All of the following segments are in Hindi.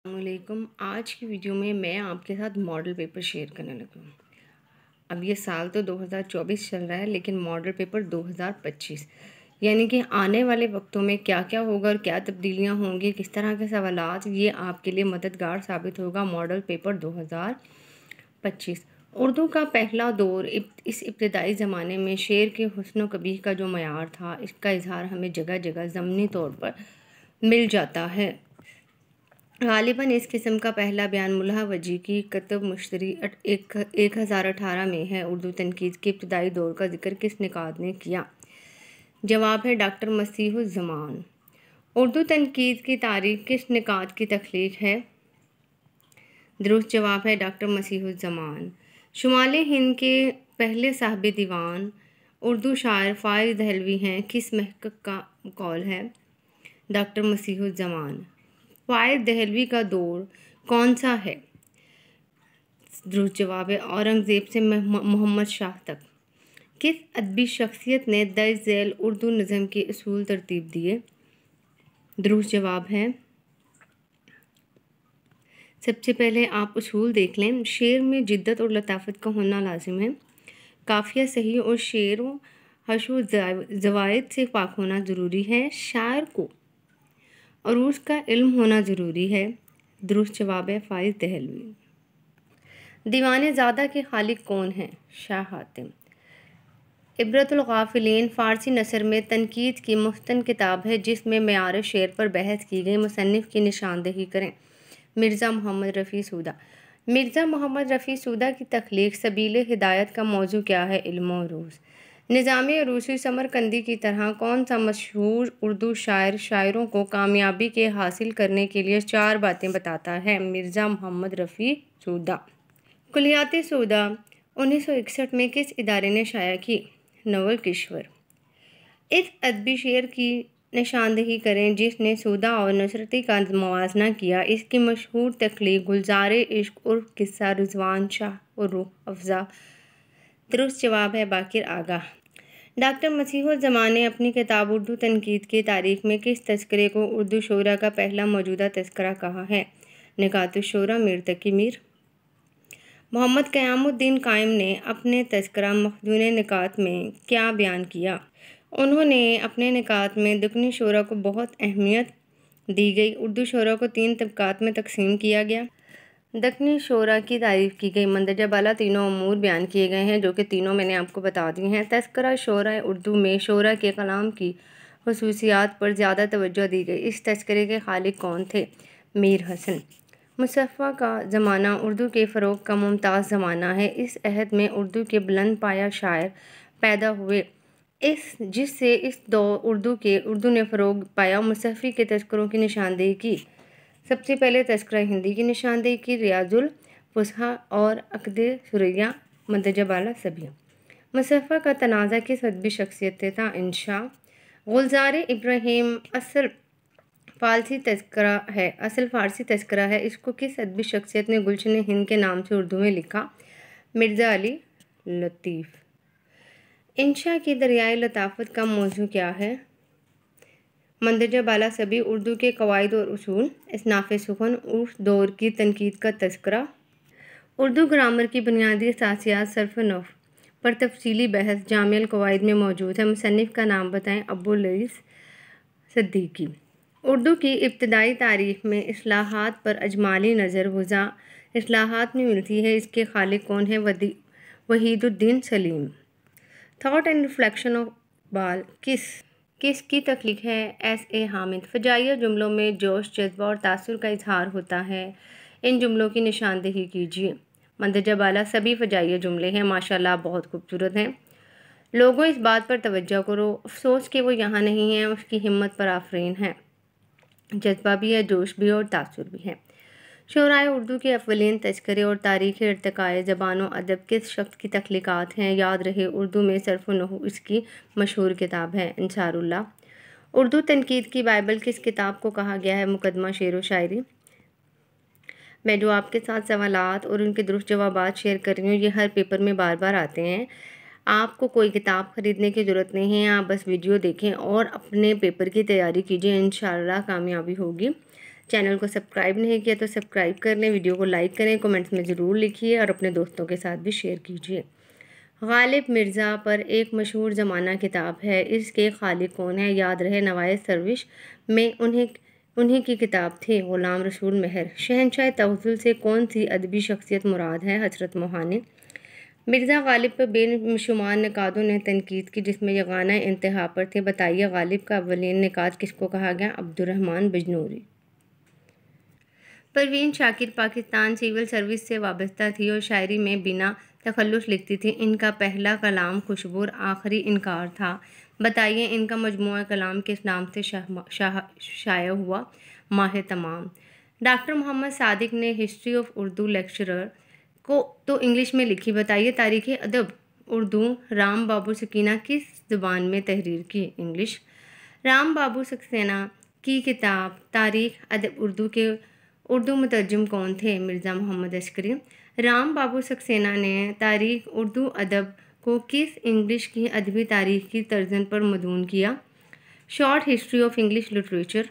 अस्सलामुअलैकुम। आज की वीडियो में मैं आपके साथ मॉडल पेपर शेयर करने लगी हूँ। अब ये साल तो 2024 चल रहा है, लेकिन मॉडल पेपर 2025 यानी कि आने वाले वक्तों में क्या क्या होगा और क्या तब्दीलियाँ होंगी, किस तरह के सवालात, ये आपके लिए मददगार साबित होगा। मॉडल पेपर 2025 उर्दू का पहला दौर इस इब्तदाई ज़माने में शेर के हुस्न कबीह का जो मयार था, इसका इजहार हमें जगह जगह ज़मनी तौर पर मिल जाता है। गालिबन इस किस्म का पहला बयान मुल्ला वजी की कतब मुश्तरी 1018 में है। उर्दू तनकीद के इब्तदाई दौर का जिक्र किस निकात ने किया? जवाब है डॉक्टर मसीहुज़्ज़मान। उर्दू तनकीद की तारीख किस निकात की तख्लीक है? दुरुस्त जवाब है डॉक्टर मसीहुज़्ज़मान। शुमाली हिंद के पहले साहिब दीवान उर्दू शायर फ़ाइज़ दहलवी हैं, किस महक़क़ का कौल है? डॉक्टर मसीहुज़्ज़मान। फ़ाइज़ दहलवी का दौर कौन सा है? दुरुस्त जवाब है औरंगज़ेब से मोहम्मद शाह तक। किस अदबी शख्सियत ने दर्ज झैल उर्दू नज़म के उसूल तरतीब दिए? दुरुस्त जवाब है, सबसे पहले आप उसूल देख लें। शेर में जिद्दत और लताफत का होना लाजिम है। काफ़िया सही और शेर व हशो ज़वायद से पाक होना ज़रूरी है। शायर को अरूज का इल्म होना ज़रूरी है। दुरुस्त जवाब है फ़ाइज़ दहलवी। दीवाने ज़ादा के खालिक कौन हैं? शाह हातिम। इबरतुल गाफिलीन फ़ारसी नसर में तनकीद की मुफ्तन किताब है, जिसमें मेयार शेर पर बहस की गई। मुसन्निफ़ की निशानदेही करें। मिर्ज़ा मोहम्मद रफ़ी सूदा। मिर्ज़ा मोहम्मद रफ़ी सूदा की तख्लीक सबील हिदायत का मौजू क्या है? इल्म अरूज। निज़ाम अरूसी समरकंदी की तरह कौन सा मशहूर उर्दू शायर शायरों को कामयाबी के हासिल करने के लिए 4 बातें बताता है? मिर्ज़ा मोहम्मद रफ़ी सूदा। कुलियात सूदा 1961 में किस इदारे ने शाया की? नवल किश्वर। इस अदबी शेर की निशानदेही करें जिसने सूदा और नुसरती का मुवाजना किया। इसकी मशहूर तख्लीक गुलजार इश्क उर्फ किस्सा रिजवान शाह और रूह अफ़ज़ा। दुरुस्त जवाब है बाकिर आगा। डॉक्टर मसीहुज़्ज़मान ने अपनी किताब उर्दू तनकीद की तारीख में किस तस्करे को उर्दू शोरा का पहला मौजूदा तस्करा कहा है? निकातुश्शोरा मीर तकी मीर। मोहम्मद क़यामुद्दीन कायम ने अपने तस्करा मखदून निकात में क्या बयान किया? उन्होंने अपने निकात में दक्कनी शोरा को बहुत अहमियत दी गई। उर्दू शोरा को 3 तबक़ात में तकसीम किया गया। दक्कनी शोरा की तारीफ़ की गई। मंदरजा बाला तीनों अमूर बयान किए गए हैं, जो कि तीनों मैंने आपको बता दी हैं। तस्करा शोरा उर्दू में शोरा के कलाम की खुसूसियात पर ज़्यादा तवज्जो दी गई। इस तस्करे के खालिक कौन थे? मीर हसन। मुसफ़्फ़ा का ज़माना उर्दू के फ़रोग़ का मुमताज़ ज़माना है। इस अहद में उर्दू के बुलंद पाया शायर पैदा हुए, जिससे उर्दू ने फ़रोग़ पाया। मुसफ़्फ़ी के तस्करों की निशानदेही की। सबसे पहले तस्करा हिंदी की निशानदेही की। रियाजुल फुसहा और अक़द सुरैया। मंदरजा बाला सबिया। मुसफ़्फ़ा का तनाज़ा किस अदबी शख्सियत से था? इंशा। गुलज़ार इब्राहिम असल फ़ारसी तस्करा है। इसको किस अदबी शख्सियत ने गुलशन हिंद के नाम से उर्दू में लिखा? मिर्ज़ा अली लतीफ़। इंशा की दरियाए लताफ़त का मौजू क्या है? मंदरजा बाला सभी उर्दू के कवायद और उसूल। इसनाफ़ सुखन उस दौर की तनकीद का तस्करा। उर्दू ग्रामर की बुनियादी असासियात सर्फ़ नहव पर तफसीली बहस जामिअल कवायद में मौजूद है। मुसन्निफ़ का नाम बताएं। अबू लईस सिद्दीकी। उर्दू की इब्तदाई तारीख़ में इस्लाहात पर अजमाली नज़र वज़ा इस्लाहात में मिलती है। इसके खालिक कौन है? Wahiduddin Salim. Thought and reflection of बाल किसकी तख्लीक है? S.A. हामिद। फ़जाइया जुमलों में जोश, जज्बा और तासुर का इजहार होता है। इन जुमलों की निशानदेही कीजिए। मंदरजा बाला सभी फ़जाइया जुमले हैं। माशाअल्लाह बहुत खूबसूरत हैं। लोगों इस बात पर तवज्जो करो, अफसोस कि वो यहाँ नहीं है। उसकी हिम्मत पर आफरीन है। जज्बा भी है, जोश भी है और तासुर भी है। शोराए उर्दू के अव्वलीन तस्करे और तारीख़ इर्तिक़ाए ज़बान व अदब किस शख्स की तख्लीक़ात हैं? याद रहे उर्दू में सर्फ़ नहू इसकी मशहूर किताब है। अंसारुल्लाह। उर्दू तनकीद की बाइबल किस किताब को कहा गया है? मुक़द्दमा शेर व शायरी। मैं जो आपके साथ सवालात और उनके दुरुस्त जवाबात शेयर कर रही हूँ, ये हर पेपर में बार बार आते हैं। आपको कोई किताब ख़रीदने की ज़रूरत नहीं है, आप बस वीडियो देखें और अपने पेपर की तैयारी कीजिए। इंशाअल्लाह कामयाबी होगी। चैनल को सब्सक्राइब नहीं किया तो सब्सक्राइब कर लें, वीडियो को लाइक करें, कमेंट्स में ज़रूर लिखिए और अपने दोस्तों के साथ भी शेयर कीजिए। गालिब मिर्ज़ा पर एक मशहूर ज़माना किताब है, इसके खालिक कौन है? याद रहे नवाज़ सर्विस में उन्हीं की किताब थी ग़ुलाम रसूल मेहर। शहंशाह तवज्जुल से कौन सी अदबी शख्सियत मुराद है? हज़रत मोहानी। मिर्ज़ा गालिब पर बेशुमार निकादों ने तनकीद की, जिसमें ये गाना इंतहा पर थे। बताइए गालिब का अव्वलीन निकाद किसको कहा गया? अब्दुर्रहमान बिजनूरी। परवीन शाकिर पाकिस्तान सिविल सर्विस से वाबस्ता थी और शायरी में बिना तखल्लुस लिखती थी। इनका पहला कलाम खुशबू और आखिरी इनकार था। बताइए इनका मजमूआ कलाम किस नाम से शाया हुआ? माह तमाम। डॉक्टर मोहम्मद सादिक ने हिस्ट्री ऑफ उर्दू लेक्चरर को तो इंग्लिश में लिखी। बताइए तारीख़ अदब उर्दू राम बाबू सक्सेना किस ज़ुबान में तहरीर की? इंग्लिश। राम बाबू सक्सेना की किताब तारीख़ अदब उर्दू के उर्दू मुतरजम कौन थे? मिर्ज़ा मोहम्मद अस्करी। राम बाबू सक्सेना ने तारीख़ उर्दू अदब को किस इंग्लिश की अदबी तारीख़ की तर्जन पर मदून किया? Short history of English literature.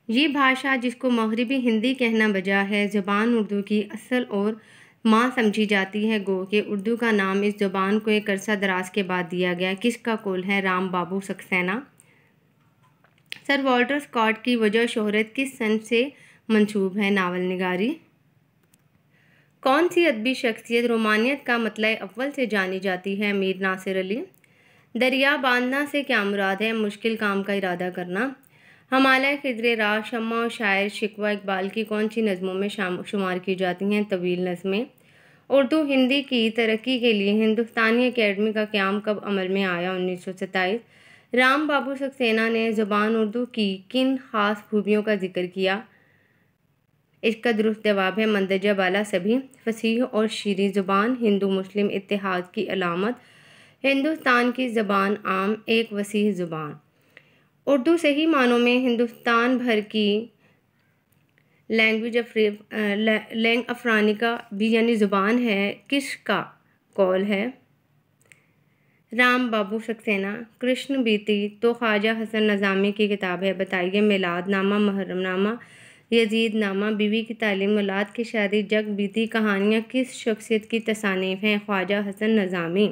ये भाषा जिसको मगरबी हिंदी कहना बजा है, ज़बान उर्दू की असल और माँ समझी जाती है। गो के उर्दू का नाम इस ज़बान को एक अरसा दराज के बाद दिया गया। किसका कौल है? राम बाबू सक्सेना। सर वॉल्टर स्कॉट की वजह शोहरत किस सन से मंसूब है? नावल निगारी। कौन सी अदबी शख्सियत रोमानियत का मतलब अव्वल से जानी जाती है? मीर नासिर अली। दरिया बांधना से क्या मुराद है? मुश्किल काम का इरादा करना। हमालय खिजरे राज शम्मा और शायर शिकवा इकबाल की कौन सी नज़मों में शुमार की जाती हैं? तवील नज़में। उर्दू हिंदी की तरक्की के लिए हिंदुस्तानी अकेडमी का क़याम कब अमल में आया? 1927। राम बाबू सक्सेना ने ज़बान उर्दू की किन ख़ास खूबियों का जिक्र किया? इसका दुरुस्त जवाब है मंदरजा बाला सभी। फसीह और शीरी ज़ुबान हिंदू मुस्लिम इत्तेहाद की अलामत। हिंदुस्तान की ज़बान आम एक वसीह ज़ुबान। उर्दू सही मानों में हिंदुस्तान भर की लैंग अफ्रानिका भी यानी ज़ुबान है। किसका कौल है? राम बाबू सक्सेना। कृष्ण बीती तो ख्वाजा हसन नज़ामी की किताब है। बताइए मिलाद नामा, मुहर्रम नामा, यजीद नामा, बीवी की तालीम, औलाद की शादी, जग बीती कहानियाँ किस शख्सियत की तसानीफ़ हैं? ख्वाजा हसन नज़ामी।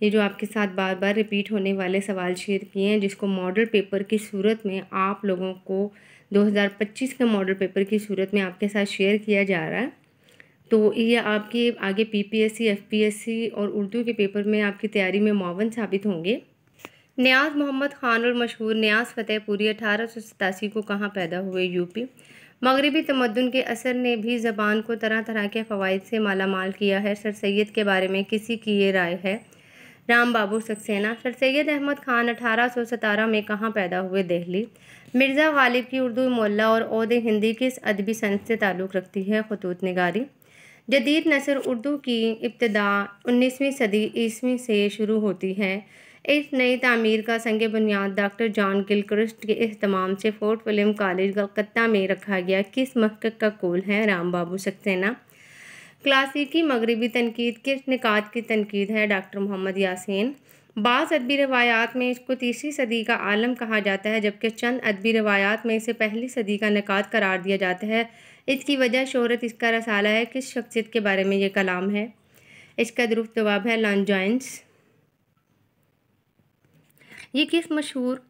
ये जो आपके साथ बार बार रिपीट होने वाले सवाल शेयर किए हैं, जिसको मॉडल पेपर की सूरत में आप लोगों को 2025 के मॉडल पेपर की सूरत में आपके साथ शेयर किया जा रहा है, तो ये आपके आगे पीपीएससी, एफपीएससी और उर्दू के पेपर में आपकी तैयारी में मुआवन साबित होंगे। नियाज़ मोहम्मद ख़ान और मशहूर नियाज़ फ़तेहपुरी 1887 को कहाँ पैदा हुए? यूपी। मगरबी तमद्दुन के असर ने भी ज़बान को तरह तरह के फ़वाइद से मालामाल किया है। सर सैयद के बारे में किसी की ये राय है? राम बाबू सक्सेना। सर सैयद अहमद ख़ान 1817 में कहाँ पैदा हुए? दिल्ली। मिर्ज़ा गालिब की उर्दू मोल्ला और ओद हिंदी किस अदबी सनत से ताल्लुक़ रखती है? खतूत निगारी। जदीद नसर उर्दू की इब्तिदा 19वीं सदी ईस्वी से शुरू होती है। इस नई तामीर का संग बुनियाद डॉक्टर जॉन गिलक्रिस्ट के एहतमाम से फोर्ट विलियम कॉलेज कलकत्ता में रखा गया। किस महक़क़ का कौल है? राम बाबू सक्सेना। क्लासिकी मगरबी तनकीद किस निकात की तनकीद है? डॉक्टर मोहम्मद यासीन। बाज़ अदबी रवायात में इसको तीसरी सदी का आलम कहा जाता है, जबकि चंद अदबी रवायात में इसे पहली सदी का निकात करार दिया जाता है। इसकी वजह शोहरत इसका रसाला है। किस शख्सियत के बारे में ये कलाम है? इसका दुरुस्त जवाब है लॉन्जॉइंस। ये किस मशहूर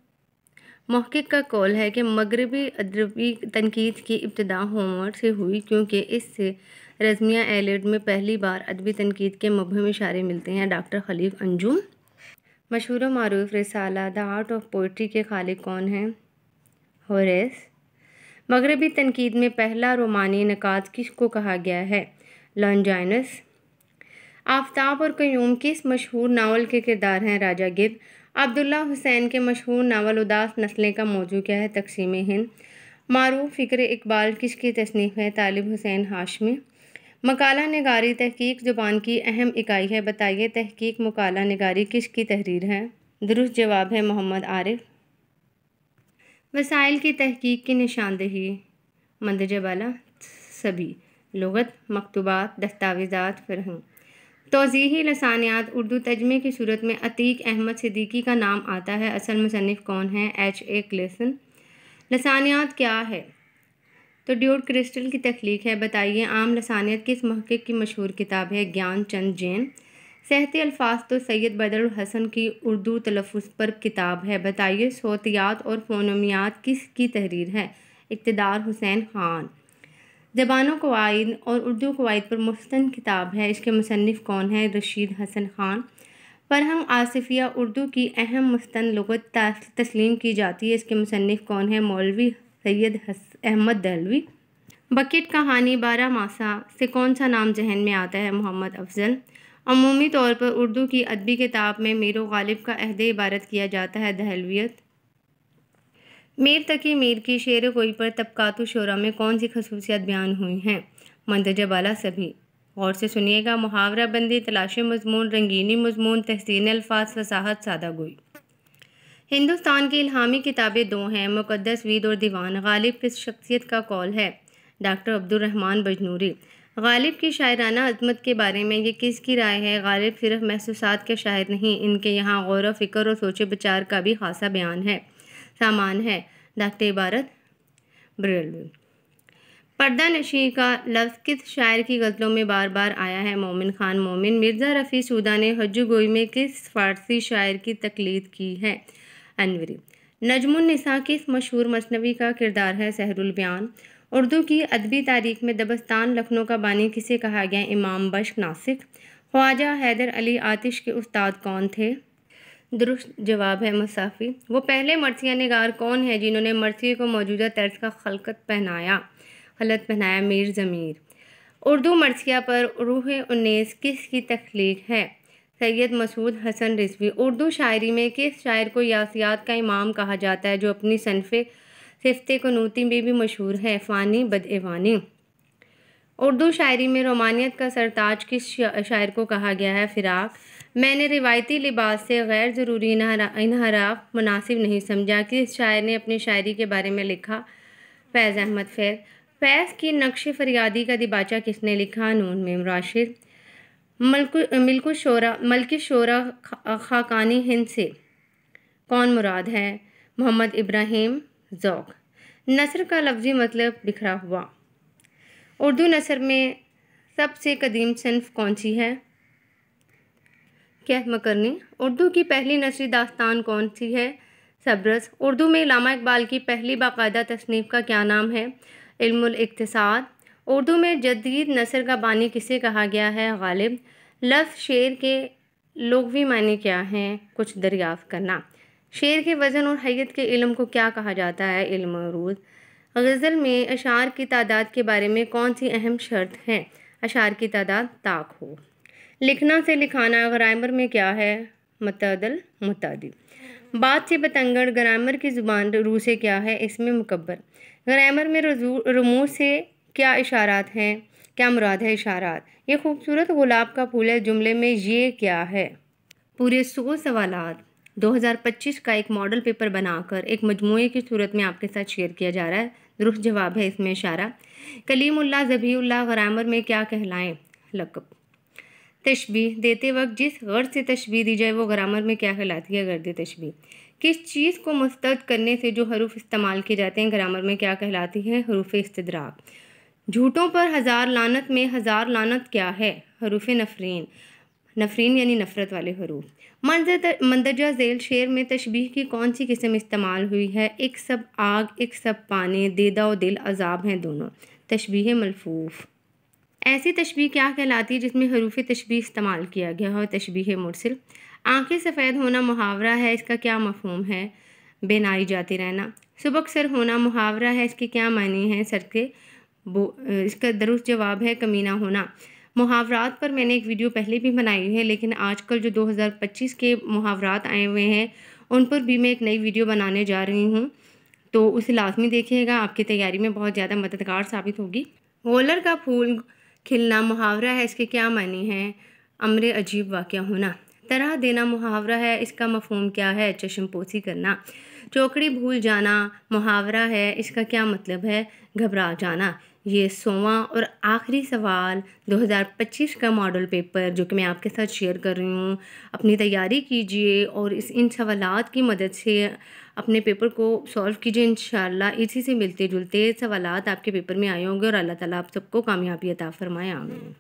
महक़क़ का कौल है कि मगरबी अदबी तनकीद की इब्तिदा होमर से हुई, क्योंकि इससे रज़मिया एलियट में पहली बार अदबी तनकीद के मुबहम इशारे मिलते हैं? डॉक्टर खलीफ अंजुम। मशहूर मारूफ रिसाला द आर्ट ऑफ पोइट्री के खालिक कौन हैं? होरेस। मगरबी तनकीद में पहला रोमानी निकात किसको कहा गया है? लॉन्जाइनस। आफताब और क़य्यूम किस मशहूर नावल के किरदार हैं? राजा गिद्ध। अब्दुल्ला हुसैन के मशहूर नावल उदास नस्लें का मौजू क्या है? तक़सीम हिंद। मारूफ फ़िक्र इकबाल किसकी तसनीफ़ है? तालिब हुसैन हाशमी। मकाला निगारी तहकीक ज़ुबान की अहम इकाई है। बताइए तहकीक मकाला निगारी किसकी तहरीर है? दुरुस्त जवाब है मोहम्मद आरिफ। वसाइल की तहकीक की निशानदेही? मंदरजा बाला सभी। लुग़त, मकतूबात, दस्तावेज़ात, फ़िरहंग। तौज़ीही लसानियात उर्दू तर्जमे की सूरत में अतीक अहमद सिद्दीकी का नाम आता है। असल मुसन्निफ़ कौन है? H.A. क्लेसन। लसानियात क्या है? तो ड्यूड क्रिस्टल की तख्लीक है। बताइए आम लसानियत किस मुहक्किक की मशहूर किताब है? ज्ञान चंद जैन। सहती अल्फाज तो सैयद बदरुल हसन की उर्दू तलफ़्फ़ुज़ पर किताब है। बताइए सौतियात और फ़ोनेमियात किस की तहरीर है? इक़्तिदार हुसैन ख़ान। ज़बानों क़वाइद और उर्दू क़वाइद पर मुस्तंद किताब है। इसके मुसन्निफ़ कौन है? रशीद हसन ख़ान। फ़रहंग आसिफ़िया उर्दू की अहम मुस्तंद लुग़त तस्लीम की जाती है। इसके मुसन्निफ़ कौन है? मौलवी सैयद अहमद दहलवी। बकेट कहानी बारहमासा से कौन सा नाम जहन में आता है? मोहम्मद अफ़ज़ल। अमूमी तौर पर उर्दू की अदबी किताब में मीर व गालिब का अहद इबारत किया जाता है दहलवियत। मीर तकी मीर की शेर कोई पर तबक़ात शुरा में कौन सी खसूसियात बयान हुई हैं? मंदरजा बाला सभी। गौर से सुनिएगा। मुहावरा बंदी, तलाशी मज़मून, रंगीनी मज़मून, तहसीन अल्फाज, फसाहत, सादा गोई। हिंदुस्तान की इल्हामी किताबें दो हैं, मुक़द्दस वीद और दीवान। गालिब किस शख्सियत का कौल है? Doctor Abdurrahman बजनूरी। गालिब की शायराना अज़मत के बारे में ये किसकी राय है? गालिब सिर्फ महसूसात के शायर नहीं, इनके यहाँ गौर व फ़िक्र और सोचे विचार का भी खासा बयान है, सामान है। डॉक्टर इबारत बरेलवी। पर्दा नशी का लफ्ज़ किस शायर की गज़लों में बार बार आया है? मोमिन खान मोमिन। मिर्ज़ा रफ़ी सूदा ने हज्जु गोई में किस फ़ारसी शायर की तक़लीद की है? अनवरी। नजमुन निसा किस मशहूर मसनवी का किरदार है? सहरुल बयान। उर्दू की अदबी तारीख़ में दबस्तान लखनऊ का बानी किसे कहा गया? इमाम बख्श नासिक। ख्वाजा हैदर अली आतिश के उस्ताद कौन थे? दुरुस्त जवाब है मुसाफ़ी। वो पहले मरसिया निगार कौन है जिन्होंने मरसिए को मौजूदा तर्ज का खलत पहनाया? मीर ज़मीर। उर्दू मरसिया पर रूह उन्नीस किस की तख्लीक है? सैयद मसूद हसन रिज़वी। उर्दू शायरी में किस शायर को यासियात का इमाम कहा जाता है जो अपनी सनफ़े सिफ़्ते कुनूती में भी मशहूर है? फ़ानी बदएवानी। उर्दू शायरी में रोमानियत का सरताज किस शायर को कहा गया है? फ़िराक। मैंने रिवायती लिबास से गैर ज़रूरी इन्हराफ मुनासिब नहीं समझा। किस शायर ने अपनी शायरी के बारे में लिखा? फैज़ अहमद फैज़। फैज़ की नक्श फरियादी का दिबाचा किसने लिखा? नून मीम राशिद। मल्की शोरा खाकानी हिंद से कौन मुराद है? मोहम्मद इब्राहिम ज़ौक़। नसर का लफ्ज़ी मतलब बिखरा हुआ। उर्दू नसर में सबसे कदीम सन्फ़ कौन सी है? क्या मकरनी। उर्दू की पहली नसरी दास्तान कौन सी है? सब्रस। उर्दू में अल्लामा इक़बाल की पहली बाकायदा तसनीफ़ का क्या नाम है? इल्मुल इक़्तिसाद। उर्दू में जदीद नसर का बानी किसे कहा गया है? गालिब। लफ्ज़ शेर के लुग़वी मानी क्या हैं? कुछ दरियाफ़्त करना। शेर के वज़न और हैयत के इल्म को क्या कहा जाता है? इल्म अरूज़। गज़ल में अशार की तादाद के बारे में कौन सी अहम शर्त है? अशार की तादाद ताक हो। लिखना से लिखाना ग्रामर में क्या है? मतअदल मुतादी। बात से बतंगड़ ग्रामर की ज़ुबान रू से क्या है? इसमें मुकब्बर। ग्रामर में रमूज़ से क्या इशारात हैं? क्या मुराद है इशारात? ये खूबसूरत गुलाब का फूल है जुमले में ये क्या है? पूरे 100 सवालात 2025 का एक मॉडल पेपर बनाकर एक मजमूए की सूरत में आपके साथ शेयर किया जा रहा है। दुरुस्त जवाब है इसमें इशारा। कलीमुल्लाह ज़बीहुल्लाह ग्रामर में क्या कहलाएं? लक़ब। तशबीह देते वक्त जिस गर्द से तशबीह दी जाए वो ग्रामर में क्या कहलाती है? गर्द तशबीह। किस चीज़ को मुस्तरद करने से जो हरूफ इस्तेमाल किए जाते हैं ग्रामर में क्या कहलाती है? हरूफ इस्तिदराक। झूठों पर हज़ार लानत में हज़ार लानत क्या है? हरूफ नफरीन। नफरीन यानी नफ़रत वाले हरूफ। मंदरजा ज़ेल शेर में तशबीह की कौन सी किस्म इस्तेमाल हुई है? एक सब आग, एक सब पानी, देदा व दिल अजाब हैं दोनों। तशबीह मलफूफ। ऐसी तशबीह क्या कहलाती है जिसमें हरूफ तशबीह इस्तेमाल किया गया हो? तशबीह मुरसिल। आंखें सफ़ेद होना मुहावरा है, इसका क्या मफ़हूम है? बेनाई जाते रहना। सुबक सर होना मुहावरा है, इसके क्या मानी है? सर के इसका दुरुस्त जवाब है कमीना होना। मुहावरात पर मैंने एक वीडियो पहले भी बनाई है, लेकिन आजकल जो 2025 के मुहावरात आए हुए हैं उन पर भी मैं एक नई वीडियो बनाने जा रही हूँ, तो उसे लाजमी देखिएगा, आपकी तैयारी में बहुत ज़्यादा मददगार साबित होगी। गोलर का फूल खिलना मुहावरा है, इसके क्या मानी है? अमरे अजीब वाक़या होना। तरह देना मुहावरा है, इसका मफ़हूम क्या है? चश्मपोशी करना। चौकड़ी भूल जाना मुहावरा है, इसका क्या मतलब है? घबरा जाना। ये 100वां और आखिरी सवाल 2025 का मॉडल पेपर जो कि मैं आपके साथ शेयर कर रही हूँ। अपनी तैयारी कीजिए और इन सवालात की मदद से अपने पेपर को सॉल्व कीजिए। इंशाल्लाह इसी से मिलते जुलते सवालात आपके पेपर में आए होंगे और अल्लाह ताला आप सबको कामयाबी अता फरमाए। आमीन।